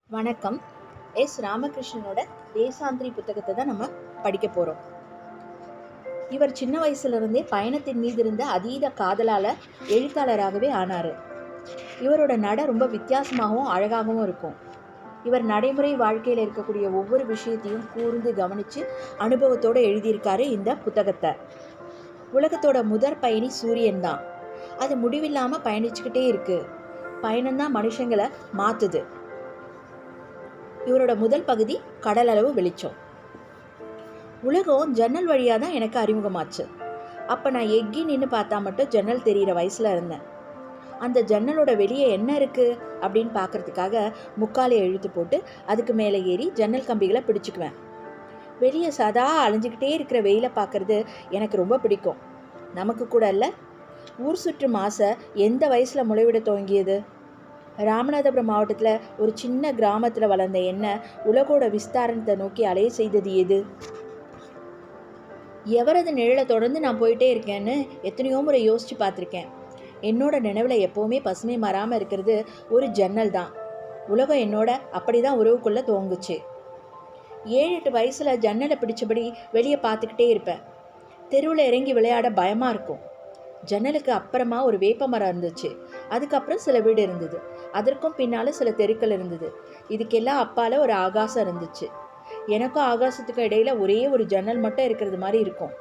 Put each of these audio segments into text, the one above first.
வணக்கம். ராமகிருஷ்ணனோட தேசாந்திரி புத்தகத்தை தான் நம்ம படிக்க போகிறோம். இவர் சின்ன வயசுலேருந்தே பயணத்தின் மீது இருந்த அதீத காதலால் எழுத்தாளராகவே ஆனார். இவரோட நடை ரொம்ப வித்தியாசமாகவும் அழகாகவும் இருக்கும். இவர் நடைமுறை வாழ்க்கையில் இருக்கக்கூடிய ஒவ்வொரு விஷயத்தையும் கூர்ந்து கவனித்து அனுபவத்தோடு எழுதியிருக்காரு இந்த புத்தகத்தை. உலகத்தோட முதற் பயணி சூரியன் தான். அது முடிவில்லாமல் பயணிச்சுக்கிட்டே இருக்குது. பயணம்தான் மனுஷங்களை மாற்றுது. இவரோட முதல் பகுதி கடல் அளவு வெளிச்சம். உலகம் ஜன்னல் வழியாக தான் எனக்கு அறிமுகமாச்சு. அப்போ நான் எக்கி நின்று பார்த்தா மட்டும் ஜன்னல் தெரிகிற வயசில் இருந்தேன். அந்த ஜன்னலோட வெளியே என்ன இருக்குது அப்படின்னு பார்க்குறதுக்காக முக்காலை இழுத்து போட்டு அதுக்கு மேலே ஏறி ஜன்னல் கம்பிகளை பிடிச்சிக்குவேன். வெளியே சதா அலைஞ்சிக்கிட்டே இருக்கிற வெயிலை பார்க்குறது எனக்கு ரொம்ப பிடிக்கும். நமக்கு கூட இல்லை. ஊர் சுற்றும் ஆசை எந்த வயசில் முளைவிட துவங்கியது? ராமநாதபுரம் மாவட்டத்தில் ஒரு சின்ன கிராமத்தில் வளர்ந்த என்ன உலகோட விஸ்தாரணத்தை நோக்கி அலைய செய்தது எது? எவரது நிழலை தொடர்ந்து நான் போயிட்டே இருக்கேன்னு எத்தனையோ முறை யோசித்து பார்த்துருக்கேன். என்னோட நினைவில் எப்போவுமே பசுமை மாறாமல் இருக்கிறது ஒரு ஜன்னல் தான். உலகம் என்னோட அப்படி தான் உறவுக்குள்ளே துவங்குச்சு. 7-8 வயசில் ஜன்னலை பிடிச்சபடி வெளியே பார்த்துக்கிட்டே இருப்பேன். தெருவில் இறங்கி விளையாட பயமாக இருக்கும். ஜன்னலுக்கு அப்புறமா ஒரு வேப்ப மரம் இருந்துச்சு. அதுக்கப்புறம் சில வீடு இருந்தது. அதற்கும் பின்னால் சில தெருக்கள் இருந்தது. இதுக்கெல்லாம் அப்பால் ஒரு ஆகாசம் இருந்துச்சு. எனக்கும் ஆகாசத்துக்கும் இடையில் ஒரே ஒரு ஜன்னல் மட்டும் இருக்கிறது மாதிரி இருக்கும்.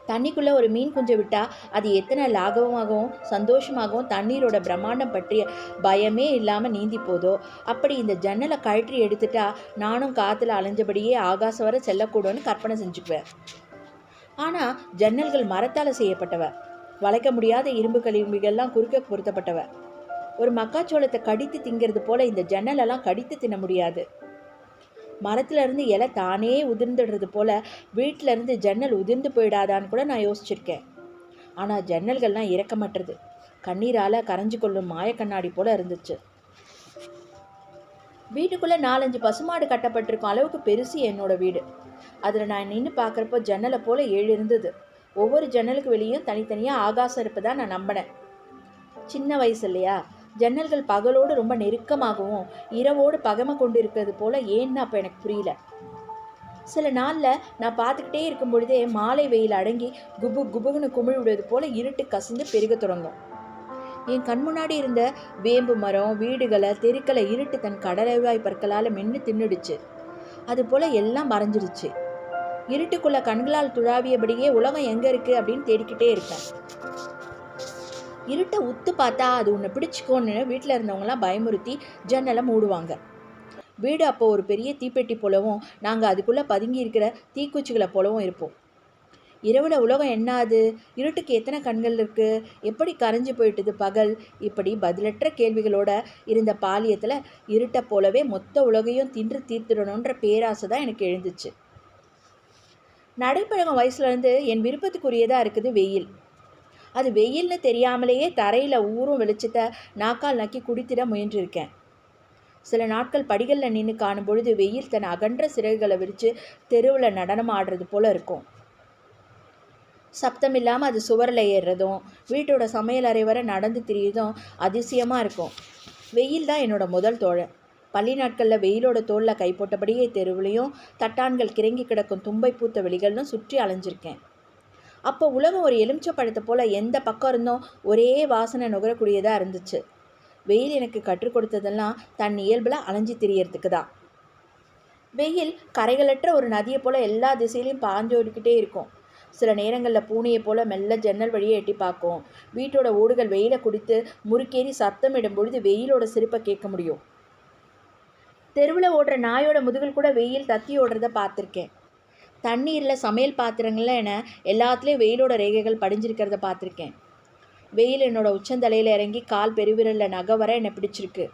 தண்ணிக்குள்ளே ஒரு மீன் குஞ்சை விட்டால் அது எத்தனை லாகவமாகவும் சந்தோஷமாகவும் தண்ணீரோட பிரம்மாண்டம் பற்றிய பயமே இல்லாமல் நீந்தி போதோ அப்படி இந்த ஜன்னலை கழற்றி எடுத்துட்டா நானும் காற்றுல அலைஞ்சபடியே ஆகாசம் வர செல்லக்கூடன்னு கற்பனை செஞ்சுக்குவேன். ஆனால் ஜன்னல்கள் மரத்தால் செய்யப்பட்டவ. வளைக்க முடியாத இரும்பு கழிவுகள்லாம் குறுக்க பொருத்தப்பட்டவ. ஒரு மக்காச்சோளத்தை கடித்து திங்கிறது போல இந்த ஜன்னலெல்லாம் கடித்து தின்ன முடியாது. மரத்துலேருந்து இலை தானே உதிர்ந்துடுறது போல வீட்டிலேருந்து ஜன்னல் உதிர்ந்து போயிடாதான்னு கூட நான் யோசிச்சிருக்கேன். ஆனால் ஜன்னல்கள்லாம் இறக்கமற்றது. கண்ணீரால் கரைஞ்சு கொள்ளும் மாயக்கண்ணாடி போல இருந்துச்சு. வீட்டுக்குள்ளே 4-5 பசுமாடு கட்டப்பட்டிருக்கும் அளவுக்கு பெருசு என்னோட வீடு. அதில் நான் நின்று பார்க்குறப்போ ஜன்னலை போல் 7 இருந்தது. ஒவ்வொரு ஜன்னலுக்கு வெளியும் தனித்தனியாக ஆகாசம் இருப்பதாக நான் நம்பினேன். சின்ன வயசு இல்லையா? ஜன்னல்கள் பகலோடு ரொம்ப நெருக்கமாகவும் இரவோடு பகமை கொண்டு இருக்கிறது போல் ஏன்னு அப்போ எனக்கு புரியல. சில நாளில் நான் பார்த்துக்கிட்டே இருக்கும் பொழுதே மாலை வெயில் அடங்கி குபு குபுகுன்னு குமிழ் விடுவது போல் இருட்டு கசிந்து பெருக தொடங்கும். என் கண் முன்னாடி இருந்த வேம்பு மரம், வீடுகளை, தெருக்களை இருட்டு தன் கடலைவாய் பற்களால் மென்று தின்னுடுச்சு. அதுபோல் எல்லாம் மறைஞ்சிடுச்சு. இருட்டுக்குள்ளே கண்களால் துழாவியபடியே உலகம் எங்கே இருக்குது அப்படின்னு தேடிக்கிட்டே இருப்பேன். இருட்டை உத்து பார்த்தா அது உன்னை பிடிச்சிக்கோன்னு வீட்டில் இருந்தவங்களாம் பயமுறுத்தி ஜன்னலை மூடுவாங்க. வீடு அப்போ ஒரு பெரிய தீப்பெட்டி போலவும் நாங்கள் அதுக்குள்ளே பதுங்கி இருக்கிற தீக்குச்சிகளை போலவும் இருப்போம். இரவில் உலகம் என்னாது? இருட்டுக்கு எத்தனை கண்கள் இருக்குது? எப்படி கரைஞ்சி போயிட்டுது பகல்? இப்படி பதிலற்ற கேள்விகளோட இருந்த பாலியத்தில் இருட்டை போலவே மொத்த உலகையும் தின்று தீர்த்திடணுன்ற பேராசை தான் எனக்கு எழுந்துச்சு. நடைப்பழகம் வயசுலேருந்து என் விருப்பத்துக்குரியதாக இருக்குது வெயில். அது வெயில்னு தெரியாமலேயே தரையில் ஊறும் வெளிச்சத்தை நாக்கால் நக்கி குடித்திட முயன்றிருக்கேன். சில நாட்கள் படிகளில் நின்று காணும் பொழுது வெயில் தன் அகன்ற சிறகுகளை விரித்து தெருவில் நடனம் ஆடுறது போல் இருக்கும். சப்தம் இல்லாமல் அது சுவரில் ஏறுறதும் வீட்டோட சமையல் அறை வரை நடந்து திரியுதும் அதிசயமாக இருக்கும். வெயில் தான் என்னோட முதல் தோழன். பள்ளி நாட்களில் வெயிலோட தோளில் கை போட்டபடியே தெருவிலையும் தட்டான்கள் கிறங்கி கிடக்கும் தும்பை பூத்த வெளிகள்னு சுற்றி அலைஞ்சிருக்கேன். அப்போ உலகம் ஒரு எலுமிச்சை பழத்தை போல் எந்த பக்கம் இருந்தும் ஒரே வாசனை நுகரக்கூடியதாக இருந்துச்சு. வெயில் எனக்கு கற்றுக் கொடுத்ததெல்லாம் தன் இயல்பில் அலைஞ்சி திரியறதுக்கு தான். வெயில் கரைகளற்ற ஒரு நதியை போல் எல்லா திசையிலையும் பாஞ்சோடிக்கிட்டே இருக்கும். சில நேரங்களில் பூனையை போல் மெல்ல ஜன்னல் வழியே எட்டி பார்க்கும். வீட்டோட ஓடுகள் வெயிலை குடித்து முறுக்கேறி சத்தமிடும் பொழுது வெயிலோட சிரிப்பை கேட்க முடியும். தெருவில் ஓடுற நாயோட முதுகில் கூட வெயில் தத்தி ஓடுறத பார்த்துருக்கேன். தண்ணீரில், சமையல் பாத்திரங்களில் என எல்லாத்துலேயும் வெயிலோட ரேகைகள் படிஞ்சிருக்கிறத பார்த்துருக்கேன். வெயில் என்னோட உச்சந்தலையில் இறங்கி கால் பெருவிரலில் நகை வர என்னை பிடிச்சிருக்கு.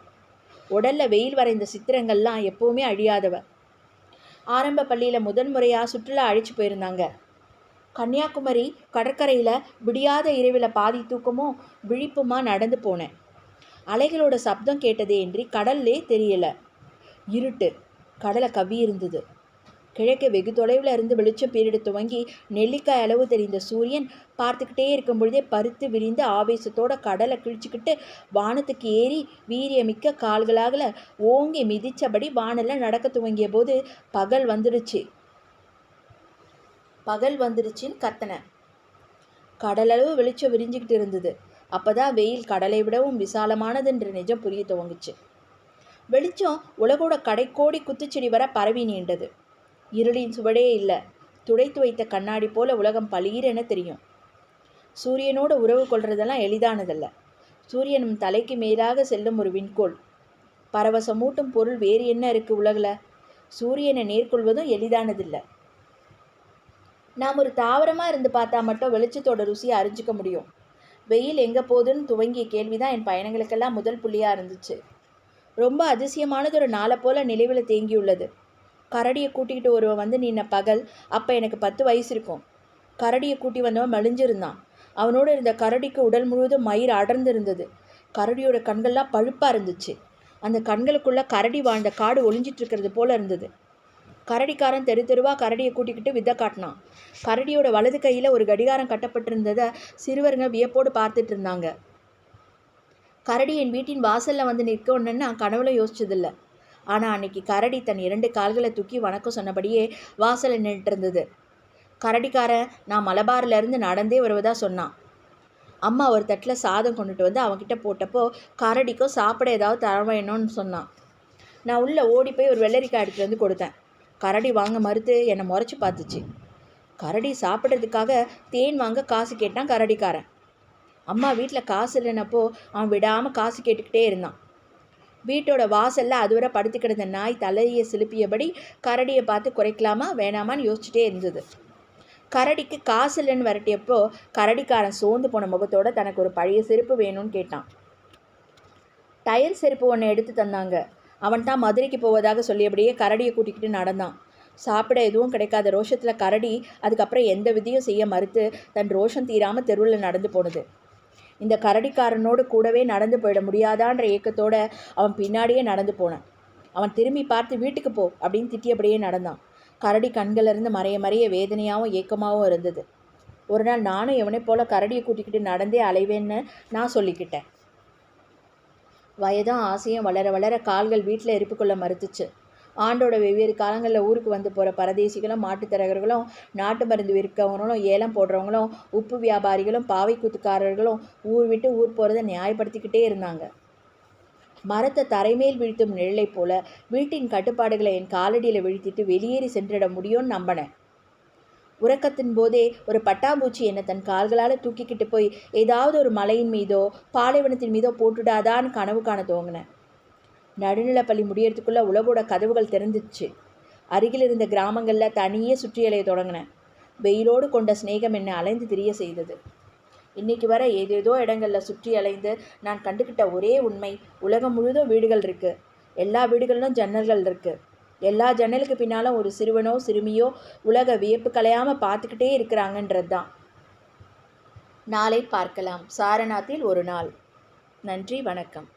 உடலில் வெயில் வரைந்த சித்திரங்கள்லாம் எப்போவுமே அழியாதவ. ஆரம்ப பள்ளியில் முதன்முறையாக சுற்றுலா அழைச்சி போயிருந்தாங்க. கன்னியாகுமரி கடற்கரையில் விடியாத இரவில் பாதி தூக்கமும் விழிப்புமா நடந்து போனேன். அலைகளோட சப்தம் கேட்டதே இன்றி கடல்லே தெரியலை. இருட்டு கடலை கவ்வி இருந்தது. கிழக்கே வெகு தொலைவில் இருந்து வெளிச்சம் பீரிட துவங்கி நெல்லிக்காய் அளவு தெரிந்த சூரியன் பார்த்துக்கிட்டே இருக்கும் பொழுதே பருத்து விரிந்து ஆவேசத்தோட கடலை கிழிச்சுக்கிட்டு வானத்துக்கு ஏறி வீரியமிக்க கால்களாக ஓங்கி மிதிச்சபடி வானெல்லாம் நடக்க துவங்கிய போது பகல் வந்துடுச்சின்னு கத்தனை. கடலளவு வெளிச்சம் விரிஞ்சுக்கிட்டு இருந்தது. அப்போதான் வெயில் கடலை விடவும் விசாலமானதுன்ற நிஜம் புரிய துவங்குச்சு. வெளிச்சம் உலகோட கடைக்கோடி குத்துச்செடி வர பரவி நீண்டது. இருளின் சுவடே இல்லை. துடைத்து வைத்த கண்ணாடி போல உலகம் பளீரென தெரியும். சூரியனோட உறவு கொள்றதெல்லாம் எளிதானதல்ல. சூரியனும் தலைக்கு மேலாக செல்லும் ஒரு விண்கோள். பரவசமூட்டும் பொருள் வேறு என்ன இருக்குது உலகில்? சூரியனை நேர்கொள்வதும் எளிதானதில்லை. நாம் ஒரு தாவரமாக இருந்து பார்த்தா மட்டும் வெளிச்சத்தோட ருசியை அறிஞ்சிக்க முடியும். வெயில் எங்கே போகுதுன்னு துவங்கிய கேள்விதான் என் பயணங்களுக்கெல்லாம் முதல் புள்ளியாக இருந்துச்சு. ரொம்ப அதிசயமானது ஒரு நாளை போல நினைவில் தேங்கியுள்ளது. கரடியை கூட்டிக்கிட்டு ஒருவன் வந்து நின்ன பகல். அப்போ எனக்கு 10 வயசு இருக்கும். கரடியை கூட்டி வந்தவன் மெலிஞ்சிருந்தான். அவனோடு இருந்த கரடிக்கு உடல் முழுவதும் மயிர் அடர்ந்து இருந்தது. கரடியோட கண்கள்லாம் பழுப்பாக இருந்துச்சு. அந்த கண்களுக்குள்ளே கரடி வாழ்ந்த காடு ஒளிஞ்சிட்டு இருக்கிறது போல இருந்தது. கரடிக்காரன் தெரு தெருவாக கரடியை கூட்டிக்கிட்டு வித்தை காட்டினான். கரடியோட வலது கையில் ஒரு கடிகாரம் கட்டப்பட்டிருந்ததை சிறுவருங்க வியப்போடு பார்த்துட்டு இருந்தாங்க. கரடி என் வீட்டின் வாசலில் வந்து நிற்கணுன்னு நான் கனவுல யோசிச்சதில்லை. ஆனால் அன்னைக்கு கரடி தன் 2 கால்களை தூக்கி வணக்கம் சொன்னபடியே வாசலில் நின்றுட்டு இருந்தது. கரடிக்காரன் நான் மலபாரிலேருந்து நடந்தே வருவதாக சொன்னான். அம்மா ஒரு தட்டில் சாதம் கொண்டுட்டு வந்து அவன்கிட்ட போட்டப்போ கரடிக்கும் சாப்பிட ஏதாவது தர வேணும்னு சொன்னான். நான் உள்ளே ஓடி போய் ஒரு வெள்ளரிக்காய் எடுத்துகிட்டு வந்து கொடுத்தேன். கரடி வாங்க மறுத்து என்னை முறைச்சி பார்த்துச்சு. கரடி சாப்பிட்றதுக்காக தேன் வாங்க காசு கேட்டான் கரடிக்காரன். அம்மா வீட்டில் காசு இல்லைனப்போ அவன் விடாமல் காசு கேட்டுக்கிட்டே இருந்தான். வீட்டோட வாசலில் அதுவரை படுத்து கிடந்த நாய் தலையை சிலுப்பியபடி கரடியை பார்த்து குறைக்கலாமா வேணாமான்னு யோசிச்சுட்டே இருந்தது. கரடிக்கு காசு இல்லைன்னு விரட்டியப்போ கரடிக்காரன் சோர்ந்து போன முகத்தோடு தனக்கு ஒரு பழைய செருப்பு வேணும்னு கேட்டான். டயர் செருப்பு ஒன்று எடுத்து தந்தாங்க. அவன் தான் மதுரைக்கு போவதாக சொல்லியபடியே கரடியை கூட்டிக்கிட்டு நடந்தான். சாப்பிட எதுவும் கிடைக்காத ரோஷத்தில் கரடி அதுக்கப்புறம் எந்த விதியும் செய்ய மறுத்து தன் ரோஷம் தீராமல் தெருவில் நடந்து போனது. இந்த கரடிக்காரனோடு கூடவே நடந்து போயிட முடியாதான்ற ஏக்கத்தோடு அவன் பின்னாடியே நடந்து போனான். அவன் திரும்பி பார்த்து வீட்டுக்கு போ அப்படின்னு திட்டியபடியே நடந்தான். கரடி கண்களிலிருந்து மறைய மறைய வேதனையாகவும் ஏக்கமாகவும் இருந்தது. ஒரு நாள் நானும் எவனை போல் கரடியை கூட்டிக்கிட்டு நடந்தே அலைவேன்னு நான் சொல்லிக்கிட்டேன். வயதும் ஆசையும் வளர வளர கால்கள் வீட்டில் இருப்புக்கொள்ள மறுத்துச்சு. ஆண்டோட வெவ்வேறு காலங்களில் ஊருக்கு வந்து போகிற பரதேசிகளும் மாட்டுத்தரகர்களும் நாட்டு மருந்து விற்கிறவங்களும் ஏலம் போடுறவங்களும் உப்பு வியாபாரிகளும் பாவை கூத்துக்காரர்களும் ஊர் விட்டு ஊர் போகிறத நியாயப்படுத்திக்கிட்டே இருந்தாங்க. மரத்தை தரைமேல் வீழ்த்தும் நிழலை போல வீட்டின் கட்டுப்பாடுகளை என் காலடியில் வீழ்த்திட்டு வெளியேறி சென்றிட முடியும்னு நம்பினேன். உறக்கத்தின் போதே ஒரு பட்டாம்பூச்சி என்னை தன் கால்களால் தூக்கிக்கிட்டு போய் ஏதாவது ஒரு மலையின் மீதோ பாலைவனத்தின் மீதோ போட்டுடாதான்னு கனவு காண துவங்கினேன். நடுநிலப்பள்ளி முடியறதுக்குள்ளே உலகோட கதவுகள் திறந்துச்சு. அருகில் இருந்த கிராமங்களில் தனியே சுற்றி அலைய தொடங்கினேன். வெயிலோடு கொண்ட சிநேகம் என்னை அலைந்து திரிய செய்தது. இன்றைக்கி வர ஏதேதோ இடங்களில் சுற்றி அலைந்து நான் கண்டுக்கிட்ட ஒரே உண்மை, உலகம் முழுதும் வீடுகள் இருக்குது. எல்லா வீடுகளிலும் ஜன்னல்கள் இருக்குது. எல்லா ஜன்னலுக்கு பின்னாலும் ஒரு சிறுவனோ சிறுமியோ உலக வியப்பு கலையாமல் பார்த்துக்கிட்டே இருக்கிறாங்கன்றது தான். நாளை பார்க்கலாம். சாரநாத்தில் ஒரு நாள். நன்றி, வணக்கம்.